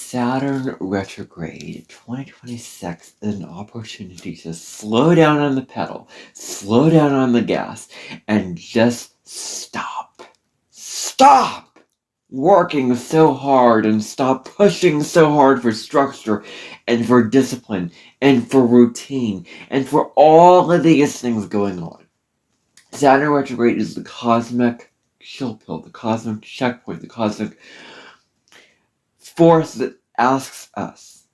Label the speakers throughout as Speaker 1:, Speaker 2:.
Speaker 1: Saturn Retrograde 2026 is an opportunity to slow down on the pedal, slow down on the gas, and just stop. Stop working so hard and stop pushing so hard for structure and for discipline and for routine and for all of these things going on. Saturn Retrograde is the cosmic chill pill, the cosmic checkpoint, the cosmic force that asks us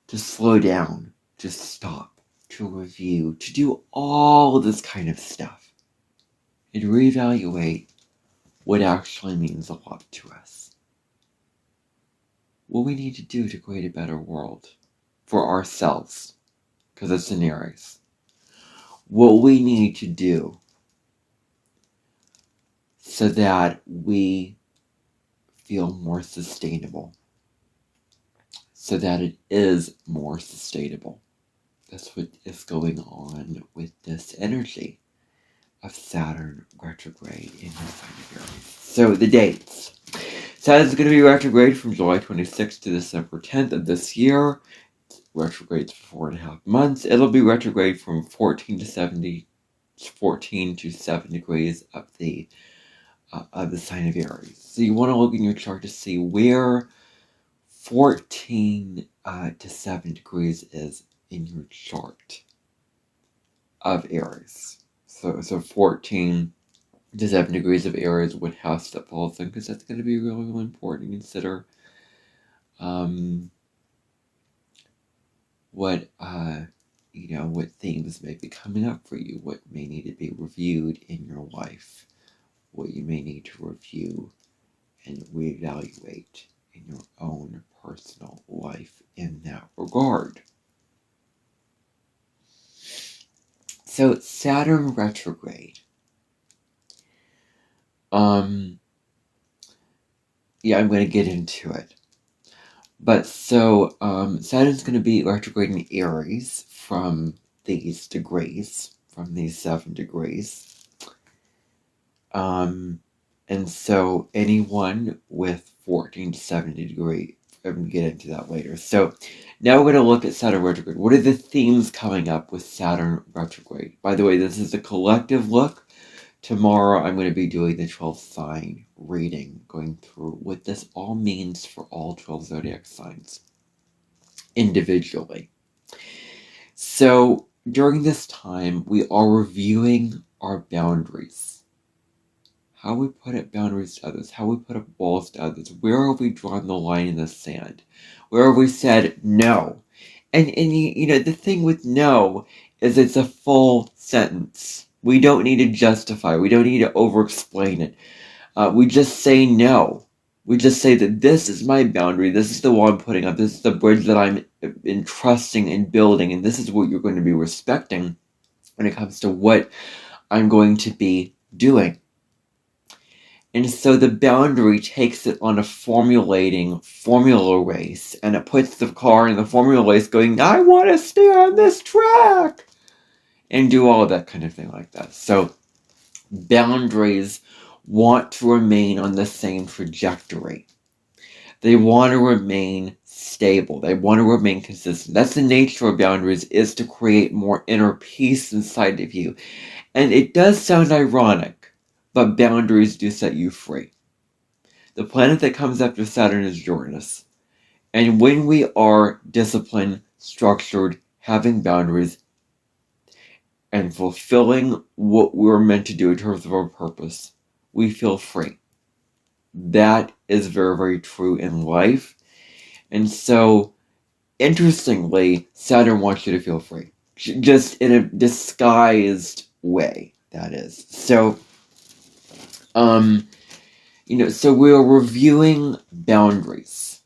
Speaker 1: to slow down, to stop, to review, to do all this kind of stuff, and reevaluate what actually means a lot to us. What we need to do to create a better world for ourselves, because it's an Aries. What we need to do so that we feel more sustainable, so that it is more sustainable. That's what is going on with this energy of Saturn retrograde in your sign of Aries. So the dates. Saturn is going to be retrograde from July 26th to December 10th of this year. Retrogrades for 4.5 months. It'll be retrograde from 14 to 7 degrees of the sign of Aries. So you want to look in your chart to see where 14 to 7 degrees is in your chart of Aries. So 14 to 7 degrees of Aries, what house that falls in, because that's going to be really, really important to consider what themes may be coming up for you, what may need to be reviewed in your life, what you may need to review and reevaluate in your own personal life in that regard. So Saturn retrograde. I'm going to get into it. But so Saturn's going to be retrograde in Aries from these 7 degrees. And so anyone with 14 to 70 degrees, I'm going to get into that later. So now we're going to look at Saturn retrograde. What are the themes coming up with Saturn retrograde? By the way, this is a collective look. Tomorrow I'm going to be doing the 12 sign reading, going through what this all means for all 12 zodiac signs individually. So during this time, we are reviewing our boundaries. How we put up boundaries to others, how we put up walls to others, where have we drawn the line in the sand? Where have we said no? And the thing with no is it's a full sentence. We don't need to justify. We don't need to over-explain it. We just say no. We just say that this is my boundary. This is the wall I'm putting up. This is the bridge that I'm entrusting and building. And this is what you're going to be respecting when it comes to what I'm going to be doing. And so the boundary takes it on a formula race. And it puts the car in the formula race going, I want to stay on this track. And do all of that kind of thing like that. So boundaries want to remain on the same trajectory. They want to remain stable. They want to remain consistent. That's the nature of boundaries, is to create more inner peace inside of you. And it does sound ironic, but boundaries do set you free. The planet that comes after Saturn is Uranus. And when we are disciplined, structured, having boundaries, and fulfilling what we're meant to do in terms of our purpose, we feel free. That is very, very true in life. And so, interestingly, Saturn wants you to feel free. Just in a disguised way, that is. So, so we're reviewing boundaries.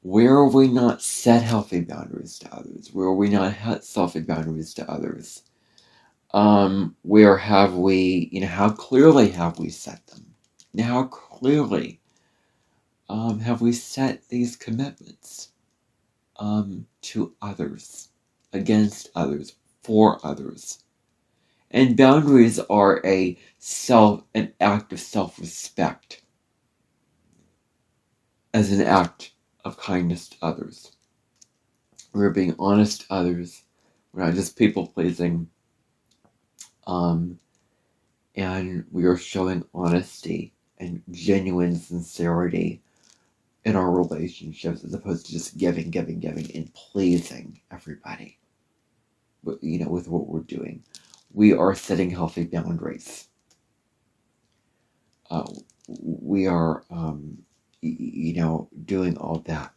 Speaker 1: Where have we not set healthy boundaries to others? Where have we not set healthy boundaries to others? Where have we, how clearly have we set them? How clearly have we set these commitments to others, against others, for others? And boundaries are an act of self-respect, as an act of kindness to others. We're being honest to others. We're not just people-pleasing. And we are showing honesty and genuine sincerity in our relationships, as opposed to just giving, and pleasing everybody. But, with what we're doing, we are setting healthy boundaries. We are, doing all that.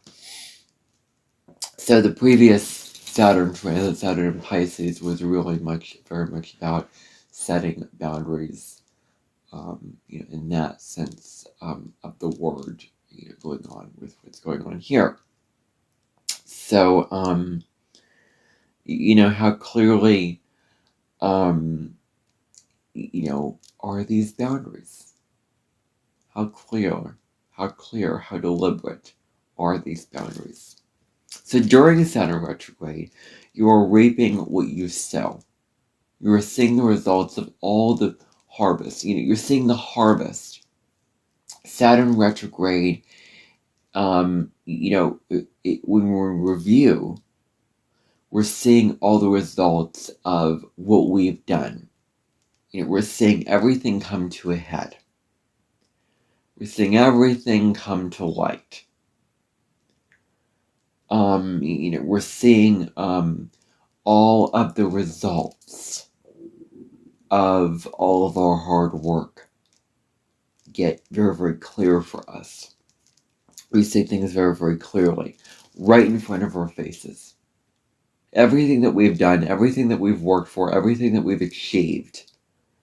Speaker 1: So the previous Saturn transit, Saturn in Pisces, was really very much about setting boundaries. In that sense of the word, going on with what's going on here. So, how clearly, are these boundaries? How clear, how deliberate are these boundaries? So during Saturn retrograde, you are reaping what you sow. You are seeing the results of all the harvest. You're seeing the harvest. Saturn retrograde, when we review, we're seeing all the results of what we've done. We're seeing everything come to a head. We're seeing everything come to light. We're seeing all of the results of all of our hard work get very, very clear for us. We see things very, very clearly, right in front of our faces. Everything that we've done, everything that we've worked for, everything that we've achieved,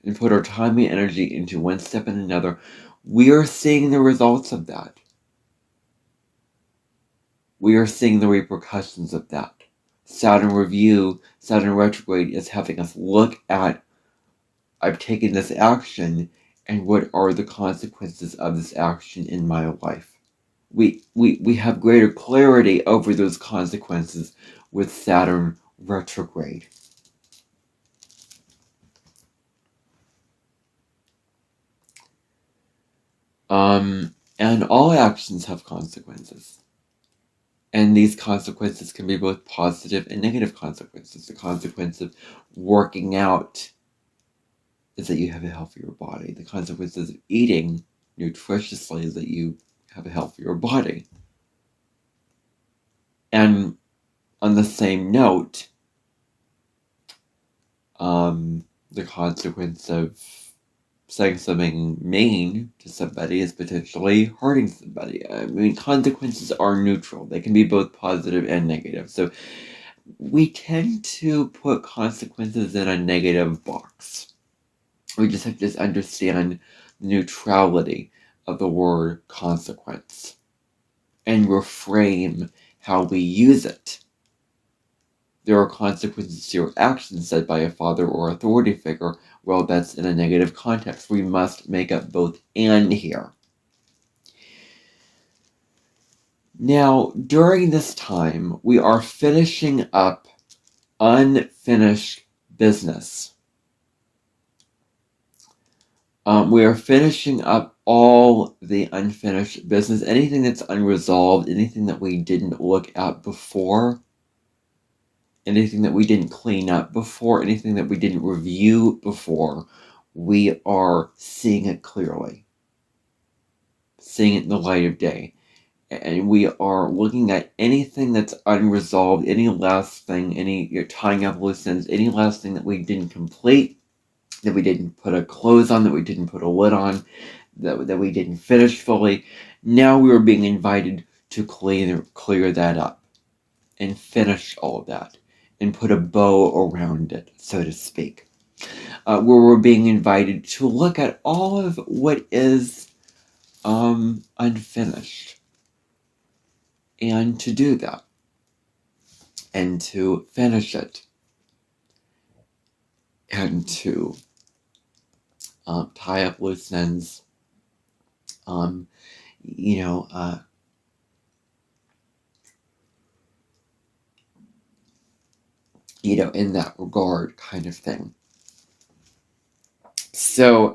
Speaker 1: and put our time and energy into one step and another, we are seeing the results of that. We are seeing the repercussions of that. Saturn retrograde is having us look at, I've taken this action, and what are the consequences of this action in my life? We have greater clarity over those consequences with Saturn retrograde. And all actions have consequences. And these consequences can be both positive and negative consequences. The consequence of working out is that you have a healthier body. The consequences of eating nutritiously is that you have a healthier body. And on the same note, the consequence of saying something mean to somebody is potentially hurting somebody. Consequences are neutral. They can be both positive and negative. So we tend to put consequences in a negative box. We just have to understand the neutrality of the word consequence and reframe how we use it. There are consequences to your actions said by a father or authority figure. Well, that's in a negative context. We must make up both and here. Now, during this time, we are finishing up unfinished business. We are finishing up all the unfinished business, anything that's unresolved, anything that we didn't look at before, anything that we didn't clean up before, anything that we didn't review before. We are seeing it clearly, seeing it in the light of day. And we are looking at anything that's unresolved, any last thing, you're tying up loose ends, any last thing that we didn't complete, that we didn't put a close on, that we didn't put a lid on, that we didn't finish fully. Now we are being invited to clear that up and finish all of that and put a bow around it, so to speak. Where we're being invited to look at all of what is unfinished and to do that and to finish it and to tie up loose ends, in that regard kind of thing. So,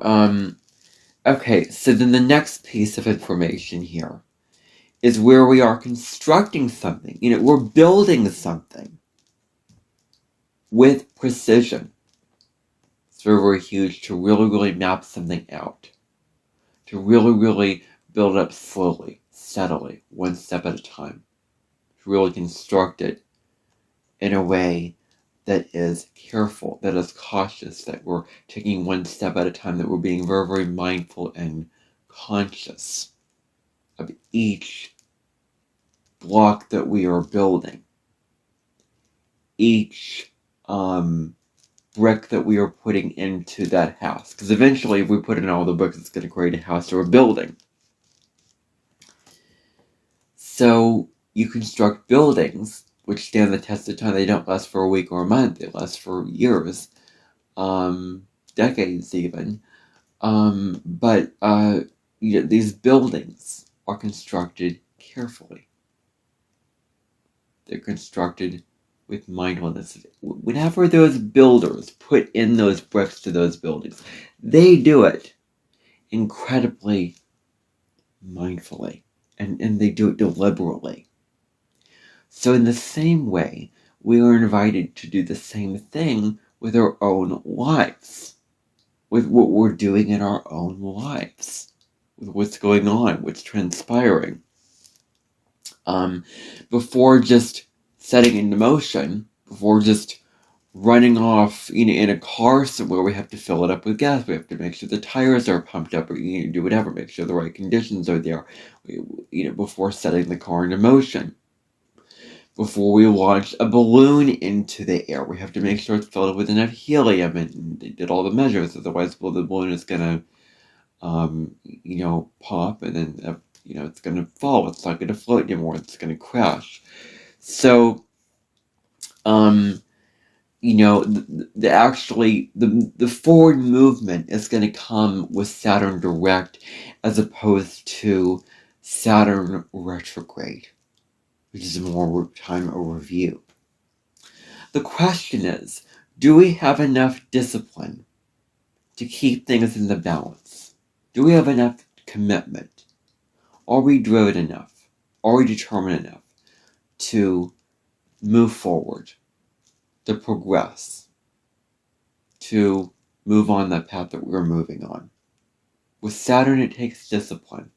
Speaker 1: okay, so then the next piece of information here is where we are constructing something. We're building something with precision. It's very, very huge to really, really map something out. To really, really build up slowly, steadily, one step at a time. To really construct it in a way that is careful, that is cautious, that we're taking one step at a time, that we're being very, very mindful and conscious of each block that we are building, each brick that we are putting into that house. Because eventually, if we put in all the bricks, it's going to create a house or a building. So you construct buildings which stand the test of time. They don't last for a week or a month. They last for years, decades even. But these buildings are constructed carefully. They're constructed with mindfulness. Whenever those builders put in those bricks to those buildings, they do it incredibly mindfully, and they do it deliberately. So in the same way, we are invited to do the same thing with our own lives, with what we're doing in our own lives, with what's going on, what's transpiring. Before just setting into motion, before just running off in a car somewhere, we have to fill it up with gas. We have to make sure the tires are pumped up, or do whatever, make sure the right conditions are there, before setting the car into motion. Before we launch a balloon into the air, we have to make sure it's filled with enough helium, and they did all the measures. Otherwise, the balloon is gonna, pop, and then it's gonna fall. It's not gonna float anymore. It's gonna crash. So, the forward movement is going to come with Saturn direct, as opposed to Saturn retrograde, which is more time a review. The question is, do we have enough discipline to keep things in the balance? Do we have enough commitment? Are we driven enough? Are we determined enough to move forward, to progress, to move on that path that we're moving on? With Saturn, it takes discipline.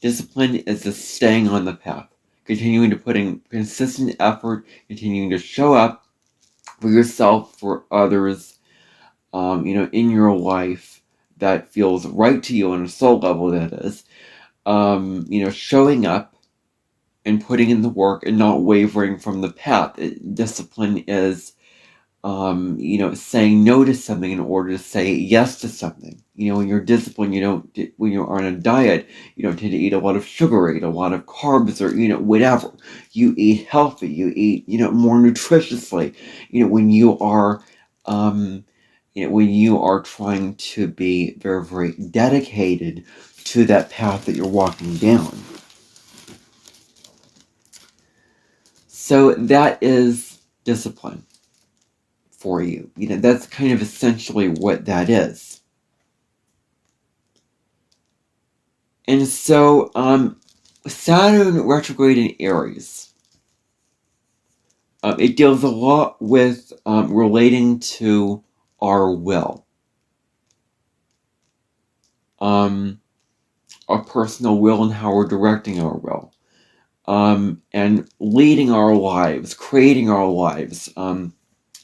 Speaker 1: Discipline is the staying on the path, continuing to put in consistent effort, continuing to show up for yourself, for others, in your life that feels right to you on a soul level, that is. Showing up and putting in the work and not wavering from the path. Discipline is, saying no to something in order to say yes to something. When you're disciplined, when you're on a diet, you don't tend to eat a lot of sugar, eat a lot of carbs, or, whatever. You eat healthy, you eat, more nutritiously. When you are, when you are trying to be very, very dedicated to that path that you're walking down. So that is discipline for you. That's kind of essentially what that is. And so, Saturn retrograde in Aries, it deals a lot with relating to our will. Our personal will and how we're directing our will. And leading our lives, creating our lives,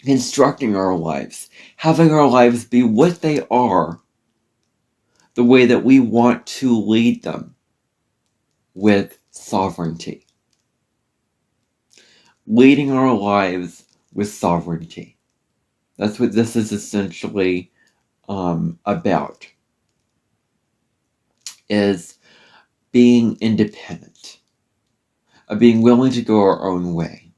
Speaker 1: constructing our lives, having our lives be what they are, the way that we want to lead them, with sovereignty. Leading our lives with sovereignty. That's what this is essentially about, is being independent, of being willing to go our own way,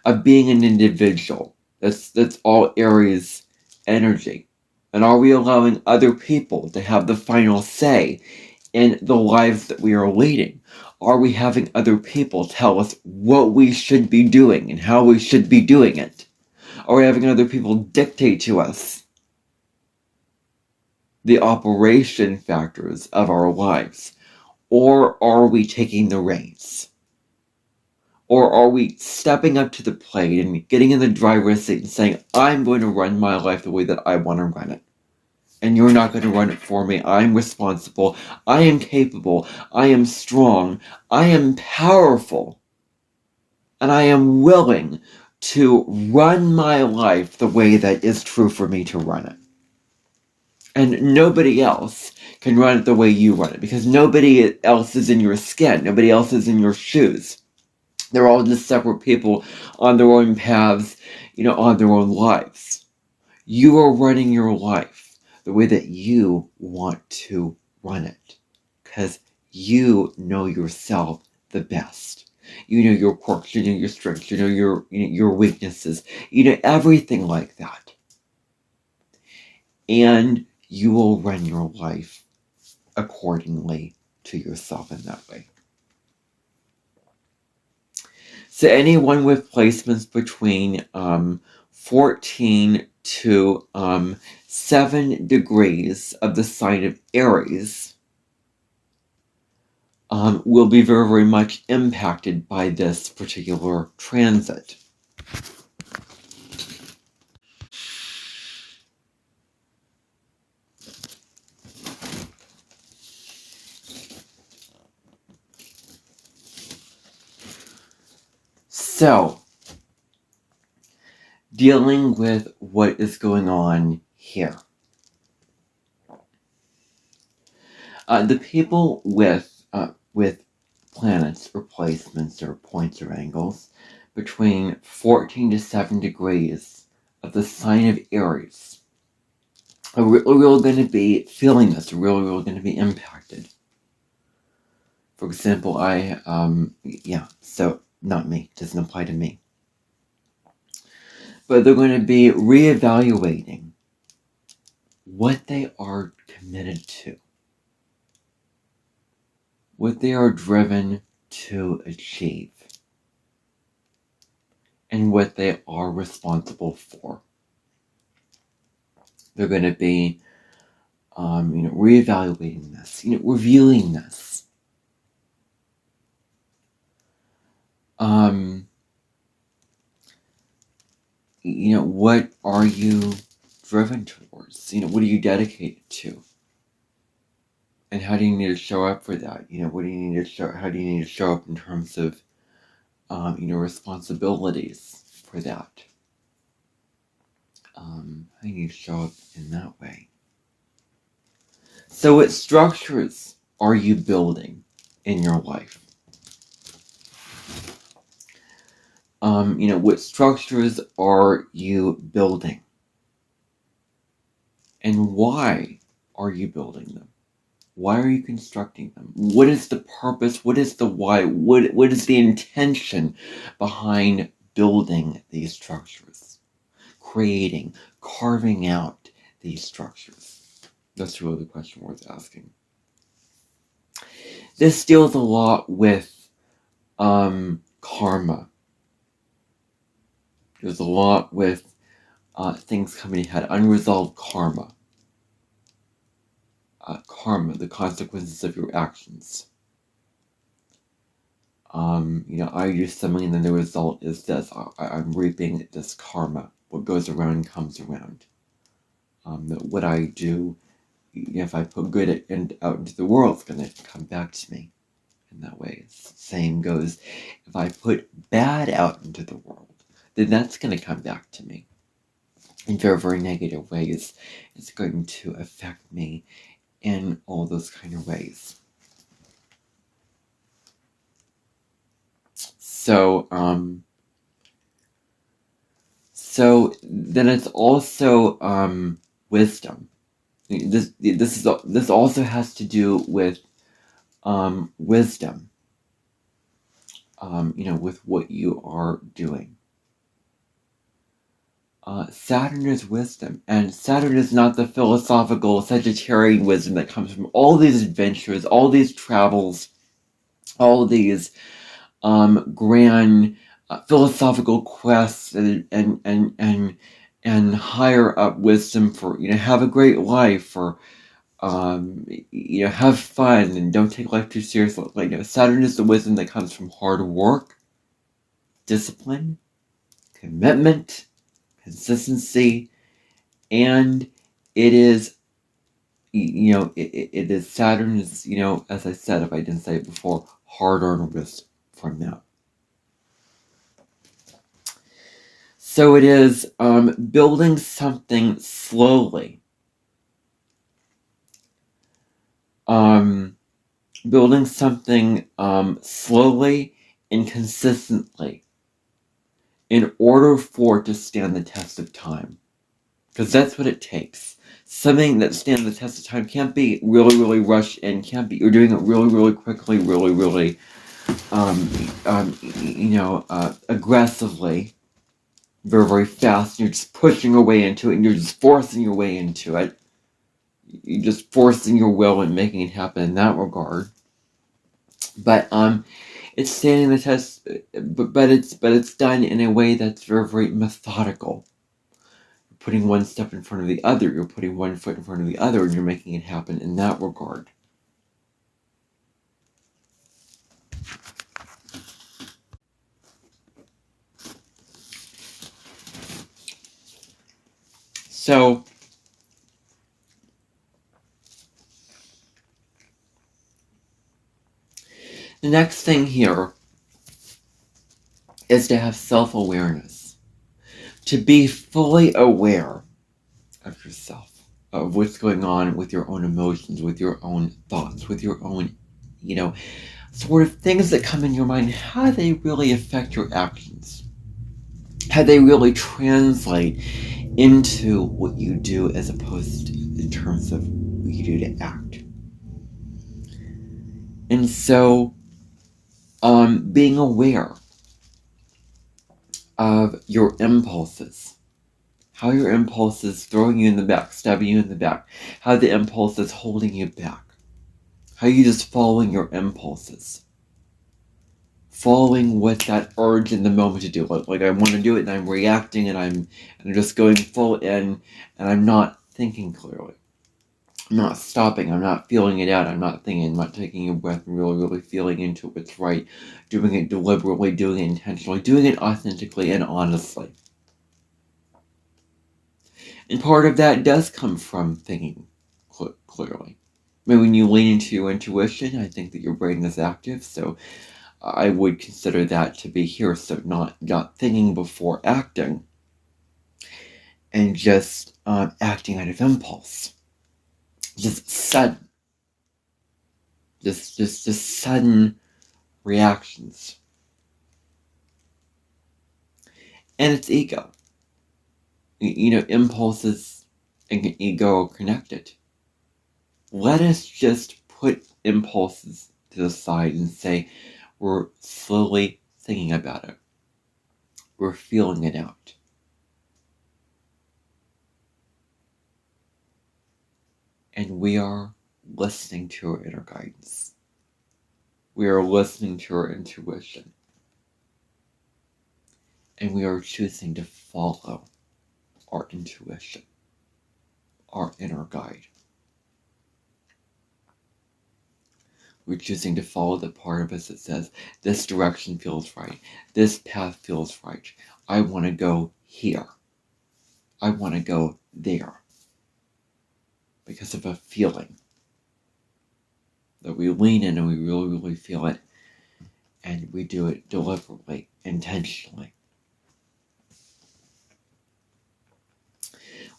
Speaker 1: of being an individual. That's all Aries energy. And are we allowing other people to have the final say in the lives that we are leading? Are we having other people tell us what we should be doing and how we should be doing it? Are we having other people dictate to us the operation factors of our lives? Or are we taking the reins? Or are we stepping up to the plate and getting in the driver's seat and saying, I'm going to run my life the way that I want to run it. And you're not going to run it for me. I'm responsible. I am capable. I am strong. I am powerful. And I am willing to run my life the way that is true for me to run it. And nobody else can run it the way you run it, because nobody else is in your skin. Nobody else is in your shoes. They're all just separate people on their own paths, on their own lives. You are running your life the way that you want to run it, because you know yourself the best. You know your quirks, you know your strengths, you know your weaknesses, you know everything like that. And you will run your life accordingly to yourself in that way. So anyone with placements between 14 to 7 degrees of the sign of Aries will be very, very much impacted by this particular transit. So, dealing with what is going on here. The people with planets or placements or points or angles between 14 to 7 degrees of the sign of Aries are really going to be feeling this, really going to be impacted. For example, so not me, doesn't apply to me. But they're going to be reevaluating what they are committed to, what they are driven to achieve, and what they are responsible for. They're going to be, reevaluating this, reviewing this. What are you driven towards? What are you dedicated to? And how do you need to show up for that? What do you need to show? How do you need to show up in terms of, responsibilities for that? How do you need to show up in that way? So, what structures are you building in your life? What structures are you building? And why are you building them? Why are you constructing them? What is the purpose? What is the why? What is the intention behind building these structures? Creating, carving out these structures? That's really the question worth asking. This deals a lot with karma. There's a lot with things coming ahead, unresolved karma. Karma, the consequences of your actions. I do something and then the result is this. I'm reaping this karma. What goes around comes around. That what I do, if I put good out into the world, it's going to come back to me in that way. Same goes, if I put bad out into the world, then that's going to come back to me in very, very negative ways. It's going to affect me in all those kind of ways. So then it's also wisdom. This also has to do with wisdom. With what you are doing. Saturn is wisdom, and Saturn is not the philosophical Sagittarian wisdom that comes from all these adventures, all these travels, all these grand philosophical quests and higher up wisdom for have a great life, or have fun and don't take life too seriously. Saturn is the wisdom that comes from hard work, discipline, commitment, consistency, and it is, it is Saturn is, as I said, if I didn't say it before, hard-earned wisdom from that. So it is building something slowly. Building something slowly and consistently in order for it to stand the test of time. Because that's what it takes. Something that stands the test of time can't be really, really rushed and can't be, you're doing it really, really quickly, really, really, aggressively, very, very fast. You're just pushing your way into it and you're just forcing your way into it. You're just forcing your will and making it happen in that regard. But it's standing the test, but it's done in a way that's very, very methodical. You're putting one step in front of the other. You're putting one foot in front of the other, and you're making it happen in that regard. So, the next thing here is to have self-awareness. To be fully aware of yourself, of what's going on with your own emotions, with your own thoughts, with your own, sort of things that come in your mind, how they really affect your actions. How they really translate into what you do as opposed to in terms of what you do to act. And so, being aware of your impulses, how your impulses throwing you in the back, stabbing you in the back, how the impulse is holding you back, how you just following your impulses, following what that urge in the moment to do. Like I want to do it and I'm reacting and I'm just going full in and I'm not thinking clearly. I'm not stopping, I'm not feeling it out, I'm not thinking, I'm not taking a breath and really, really feeling into what's right, doing it deliberately, doing it intentionally, doing it authentically and honestly. And part of that does come from thinking clearly. I mean, when you lean into your intuition, I think that your brain is active, so I would consider that to be here. So not thinking before acting, and just acting out of impulse. Just sudden. Just sudden reactions. And it's ego. Impulses and ego are connected. Let us just put impulses to the side and say, we're slowly thinking about it. We're feeling it out. And we are listening to our inner guidance. We are listening to our intuition. And we are choosing to follow our intuition, our inner guide. We're choosing to follow the part of us that says, this direction feels right. This path feels right. I want to go here. I want to go there. Because of a feeling. That we lean in and we really, really feel it. And we do it deliberately, intentionally.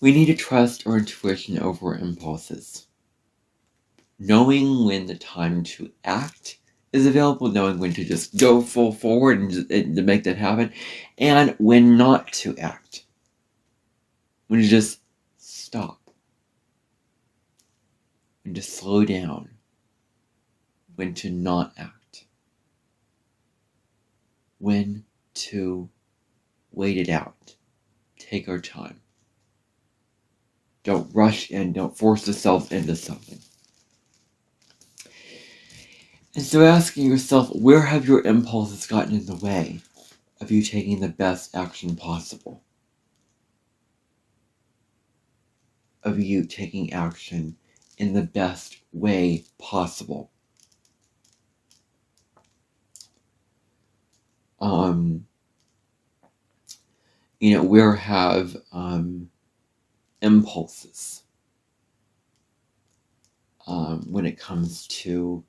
Speaker 1: We need to trust our intuition over our impulses. Knowing when the time to act is available, knowing when to just go full forward and to make that happen, and when not to act. When to just stop. When to slow down. When to not act. When to wait it out. Take our time. Don't rush in, don't force yourself into something. And so asking yourself, where have your impulses gotten in the way of you taking the best action possible? Of you taking action in the best way possible. We have impulses when it comes to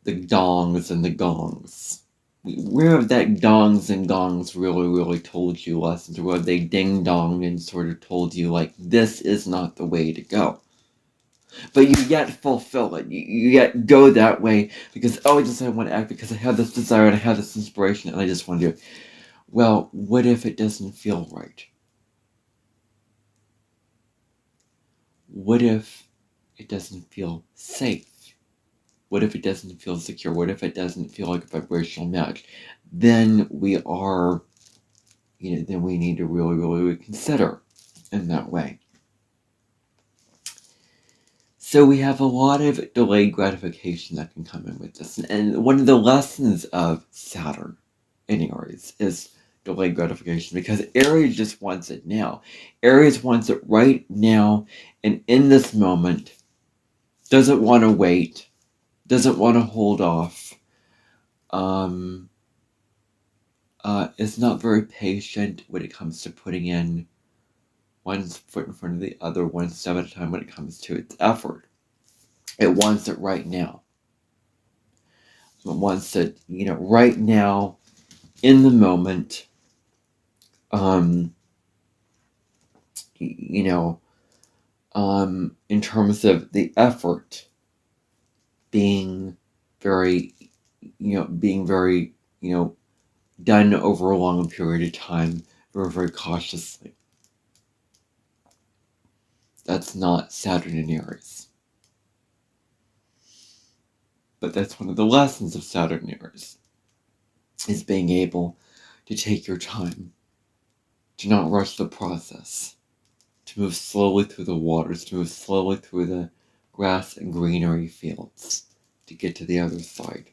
Speaker 1: the dongs and the gongs. Where have that dongs and gongs really told you lessons? Where they ding dong and sort of told you, like, this is not the way to go. But you yet fulfill it. You yet go that way because, I want to act because I have this desire and I have this inspiration and I just want to do it. Well, what if it doesn't feel right? What if it doesn't feel safe? What if it doesn't feel secure? What if it doesn't feel like a vibrational match? Then we are, then we need to really consider in that way. So we have a lot of delayed gratification that can come in with this. And one of the lessons of Saturn in Aries is delayed gratification, because Aries just wants it now. Aries wants it right now and in this moment, doesn't want to wait, doesn't want to hold off, is not very patient when it comes to putting in one foot in front of the other, one step at a time when it comes to its effort. It wants it right now. It wants it, right now, in the moment, in terms of the effort being very, done over a long period of time, very cautiously. That's not Saturn in Aries. But that's one of the lessons of Saturn in Aries, is being able to take your time, to not rush the process, to move slowly through the waters, to move slowly through the grass and greenery fields to get to the other side.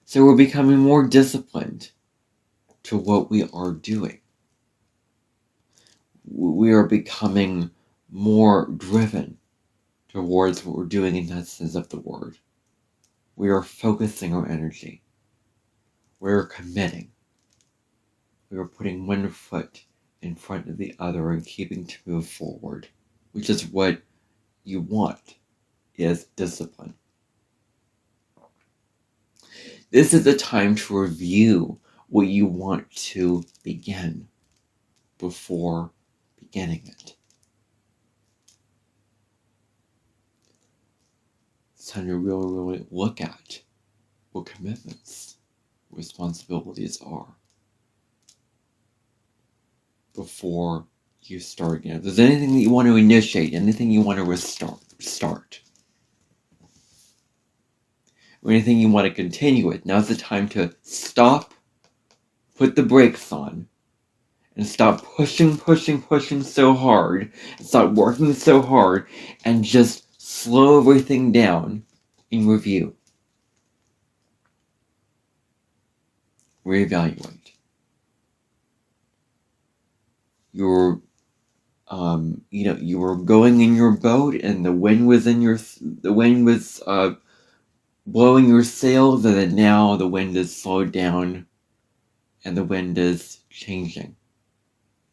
Speaker 1: So we're becoming more disciplined to what we are doing. We are becoming more driven towards what we're doing in that sense of the word. We are focusing our energy. We're committing. We are putting one foot in front of the other and keeping to move forward, which is what you want, is discipline. This is the time to review what you want to begin before beginning it. It's time to really look at what commitments, responsibilities are before you start again. If there's anything that you want to initiate, anything you want to start, or anything you want to continue with, now's the time to stop, put the brakes on, and stop pushing so hard, and stop working so hard, and just slow everything down in review. Reevaluate. You were going in your boat, and the wind was blowing your sails, and then now the wind is slowed down, and the wind is changing.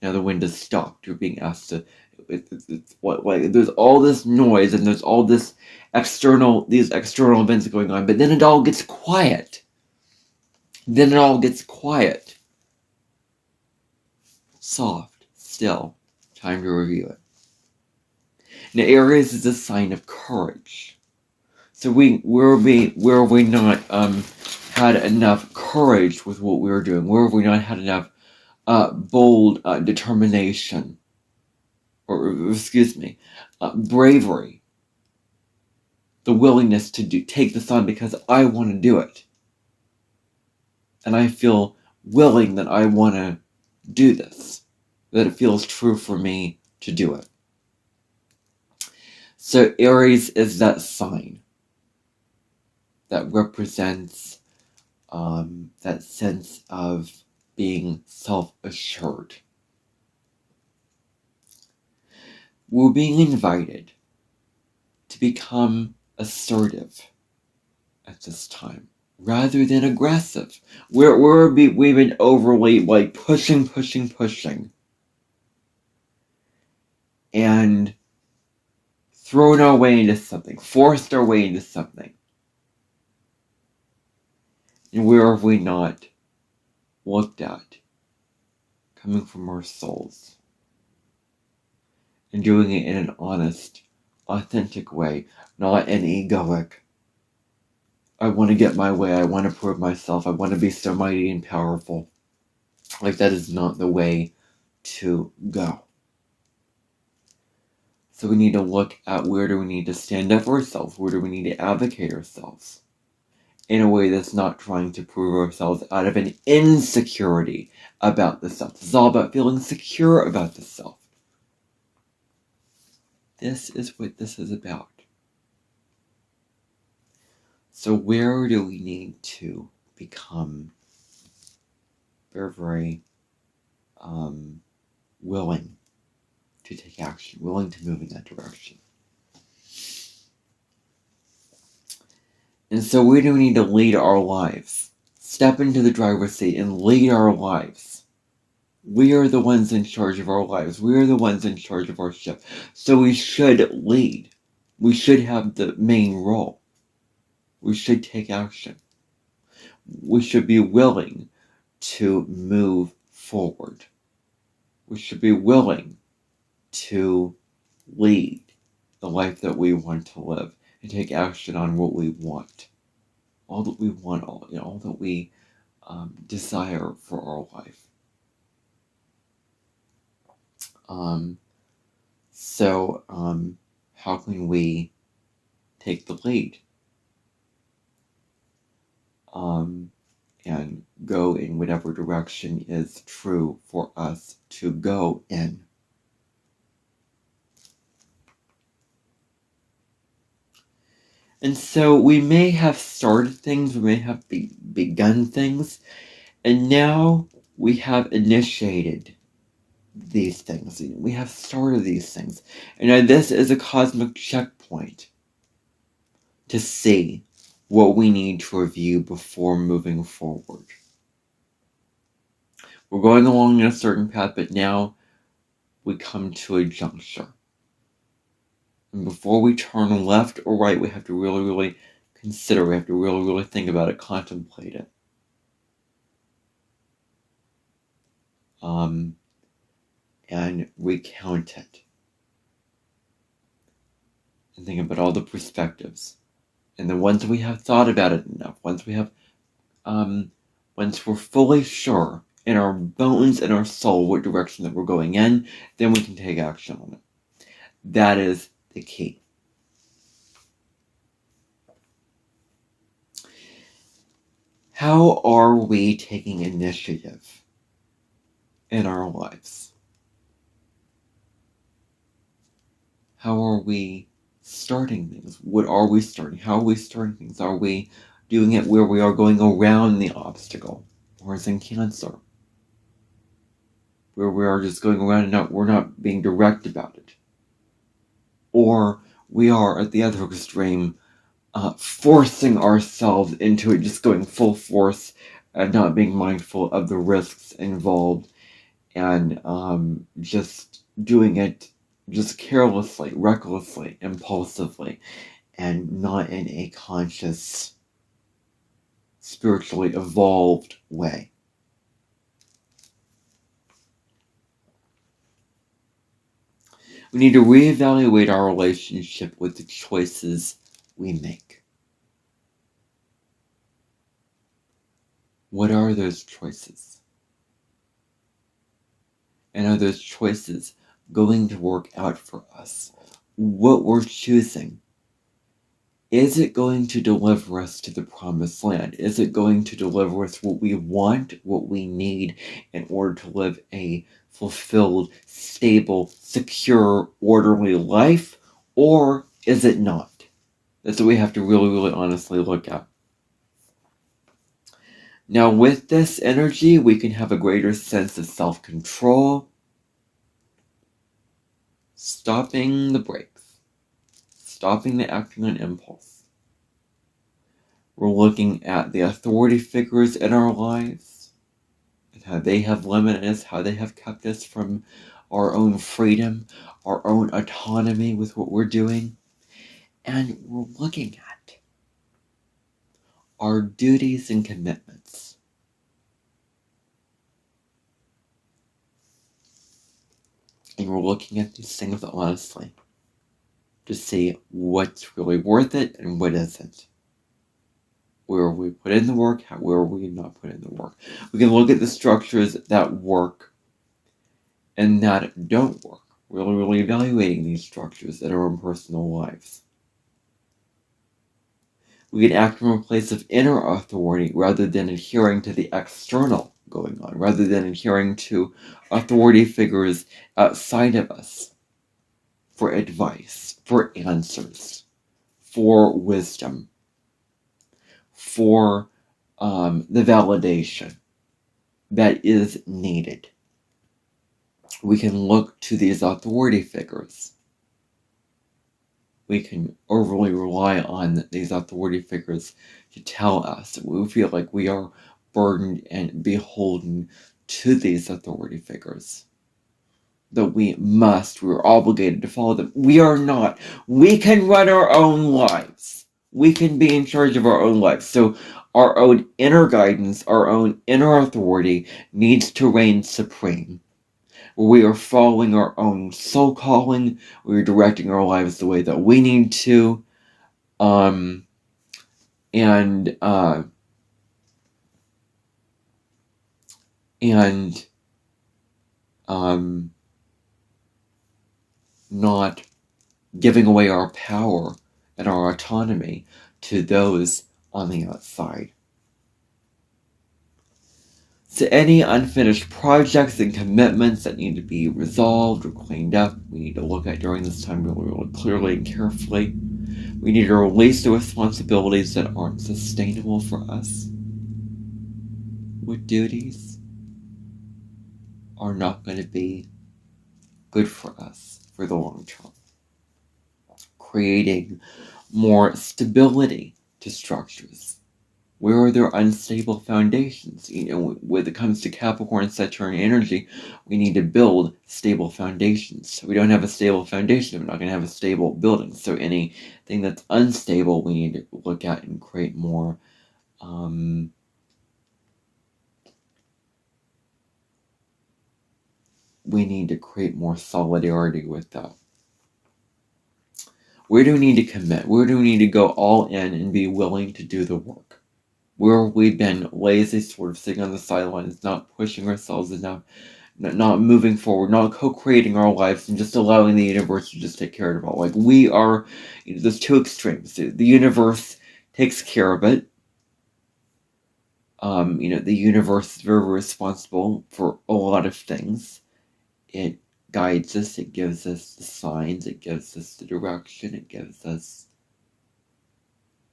Speaker 1: Now the wind is stopped. You're being asked to. There's all this noise, and there's all these external events going on, but then it all gets quiet. Soft, still. Time to review it. Now, Aries is a sign of courage. So where have we not had enough courage with what we were doing? Where have we not had enough bold determination, or bravery, the willingness to take this on because I want to do it, and I feel willing that I want to do this, that it feels true for me to do it. So Aries is that sign that represents that sense of being self-assured. we're being invited to become assertive at this time rather than aggressive. We've been overly pushing, and thrown our way into something, forced our way into something. And where have we not looked at coming from our souls and doing it in an honest, authentic way, not an egoic, I want to get my way, I want to prove myself, I want to be so mighty and powerful. That is not the way to go. So we need to look at where do we need to stand up for ourselves, where do we need to advocate ourselves in a way that's not trying to prove ourselves out of an insecurity about the self. This is all about feeling secure about the self. This is what this is about. So where do we need to become very, very willing to take action, willing to move in that direction? And so where do we need to lead our lives? Step into the driver's seat and lead our lives. We are the ones in charge of our lives. We are the ones in charge of our ship. So we should lead. We should have the main role. We should take action. We should be willing to move forward. We should be willing to lead the life that we want to live and take action on what we want. All that we want, all that we desire for our life. So how can we take the lead and go in whatever direction is true for us to go in? And so we may have started things, we may have begun things, and now we have initiated these things. We have started these things. And now this is a cosmic checkpoint to see what we need to review before moving forward. We're going along in a certain path, but now we come to a juncture. And before we turn left or right, we have to really, really consider, we have to really, really think about it, contemplate it. And recount it. And think about all the perspectives. And then once we have thought about it enough, once we're fully sure in our bones and our soul what direction that we're going in, then we can take action on it. That is the key. How are we taking initiative in our lives? How are we starting things? What are we starting? How are we starting things? Are we doing it where we are going around the obstacle? Or as in Cancer, where we are just going around and we're not being direct about it? Or we are at the other extreme, forcing ourselves into it, just going full force and not being mindful of the risks involved, and just doing it just carelessly, recklessly, impulsively, and not in a conscious, spiritually evolved way. We need to reevaluate our relationship with the choices we make. What are those choices? And are those choices going to work out for us? What we're choosing, is it going to deliver us to the promised land? Is it going to deliver us what we want, what we need in order to live a fulfilled, stable, secure, orderly life? Or is it not? That's what we have to really, really honestly look at. Now, with this energy, we can have a greater sense of self-control, stopping the brakes, stopping the acting on impulse. We're looking at the authority figures in our lives and how they have limited us, how they have kept us from our own freedom, our own autonomy with what we're doing. And we're looking at our duties and commitments. And we're looking at these things honestly to see what's really worth it and what isn't. Where we put in the work, where we not put in the work. We can look at the structures that work and that don't work. Really evaluating these structures in our own personal lives. We can act from a place of inner authority rather than adhering to the external going on, rather than adhering to authority figures outside of us for advice, for answers, for wisdom, for the validation that is needed. We can look to these authority figures. We can overly rely on these authority figures to tell us that we feel like we are burdened and beholden to these authority figures. That we're obligated to follow them. We are not. We can run our own lives. We can be in charge of our own lives. So our own inner guidance, our own inner authority needs to reign supreme. We are following our own soul calling. We're directing our lives the way that we need to. And not giving away our power and our autonomy to those on the outside. So any unfinished projects and commitments that need to be resolved or cleaned up, we need to look at during this time really clearly and carefully. We need to release the responsibilities that aren't sustainable for us. What duties are not going to be good for us for the long term. Creating more stability to structures. Where are there unstable foundations? When it comes to Capricorn, Saturn energy, we need to build stable foundations. So we don't have a stable foundation, we're not going to have a stable building. So anything that's unstable, we need to look at and create more we need to create more solidarity with that. Where do we need to commit? Where do we need to go all in and be willing to do the work? Where we've been lazy, sort of sitting on the sidelines, not pushing ourselves enough, not moving forward, not co-creating our lives, and just allowing the universe to just take care of it all. Like we are, there's two extremes. The universe takes care of it. The universe is very responsible for a lot of things. It guides us, it gives us the signs, it gives us the direction, it gives us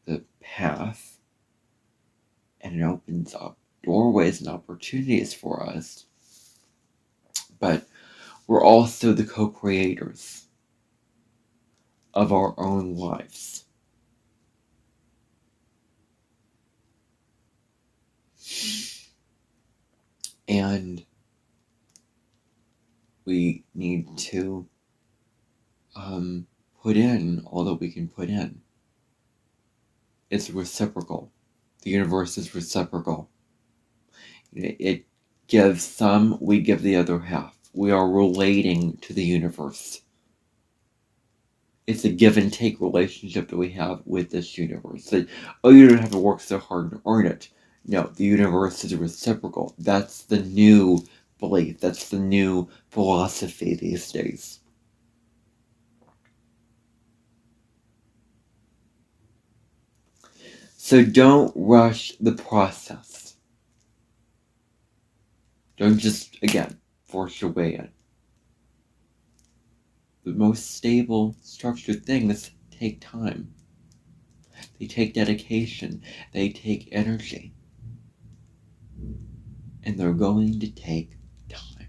Speaker 1: the path, and it opens up doorways and opportunities for us. But we're also the co-creators of our own lives. And we need to put in all that we can put in. It's reciprocal. The universe is reciprocal. It gives some, we give the other half. We are relating to the universe. It's a give and take relationship that we have with this universe. That, you don't have to work so hard to earn it. No, the universe is reciprocal. That's the new belief. That's the new philosophy these days. So don't rush the process. Don't just, again, force your way in. The most stable, structured things take time. They take dedication. They take energy. And they're going to take time.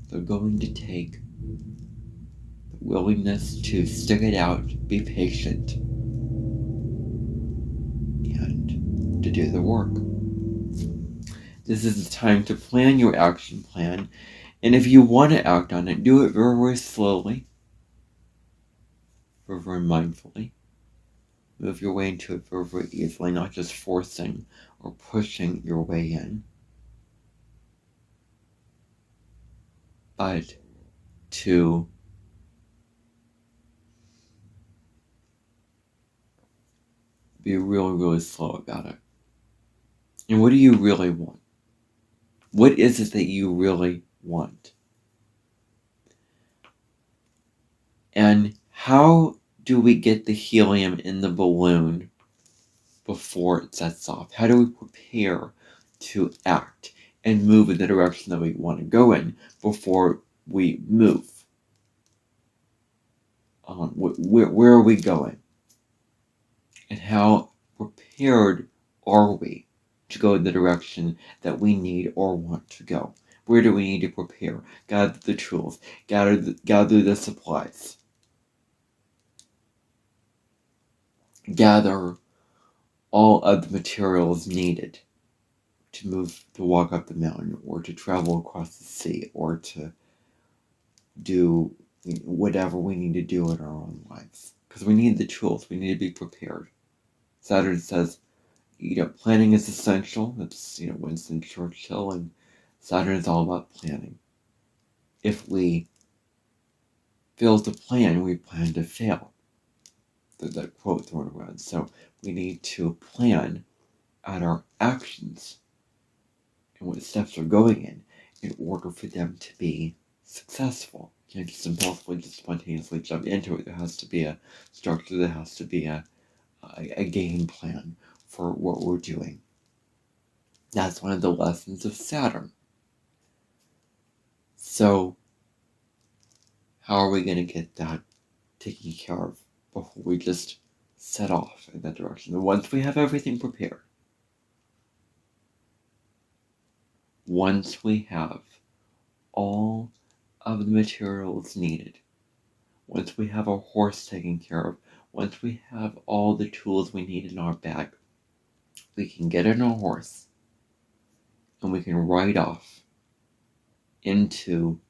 Speaker 1: They're going to take willingness to stick it out, be patient, and to do the work. This is the time to plan your action plan, and if you want to act on it, do it very, very slowly, very, very mindfully. Move your way into it very, very easily, not just forcing or pushing your way in, but to be really, really slow about it. And what do you really want? What is it that you really want? And how do we get the helium in the balloon before it sets off? How do we prepare to act and move in the direction that we want to go in before we move? Where are we going? And how prepared are we to go in the direction that we need or want to go? Where do we need to prepare? Gather the tools, gather the supplies, gather all of the materials needed to walk up the mountain, or to travel across the sea, or to do whatever we need to do in our own lives. Because we need the tools, we need to be prepared. Saturn says, planning is essential. That's, Winston Churchill, and Saturn is all about planning. If we fail to plan, we plan to fail. That quote thrown around. So we need to plan out our actions and what steps we're going in order for them to be successful. You can't just impulsively, just spontaneously jump into it. There has to be a structure. There has to be a game plan for what we're doing. That's one of the lessons of Saturn. So, how are we going to get that taken care of before we just set off in that direction? And once we have everything prepared, once we have all of the materials needed, once we have our horse taken care of, once we have all the tools we need in our bag, we can get on our horse and we can ride off into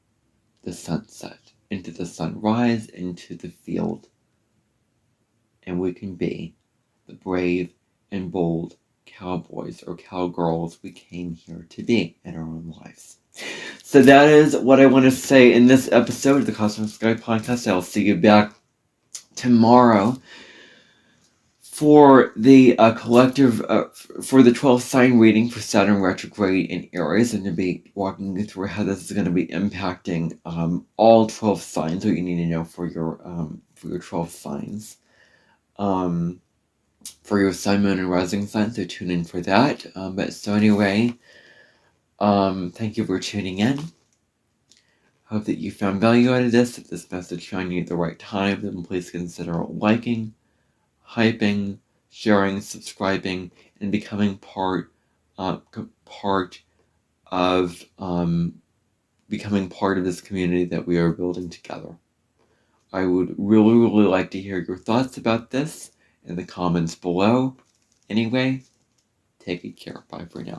Speaker 1: the sunset, into the sunrise, into the field, and we can be the brave and bold cowboys or cowgirls we came here to be in our own lives. So that is what I want to say in this episode of the Cosmic Sky Podcast. I'll see you back tomorrow for the collective, for the 12 sign reading for Saturn Retrograde in Aries, and to be walking you through how this is going to be impacting all 12 signs, what you need to know for your 12 signs. For your sun, moon, and rising sign, so tune in for that. So anyway, thank you for tuning in. Hope that you found value out of this. If this message found you at the right time, then please consider liking, hyping, sharing, subscribing, and becoming part of this community that we are building together. I would really, really like to hear your thoughts about this in the comments below. Anyway, take good care. Bye for now.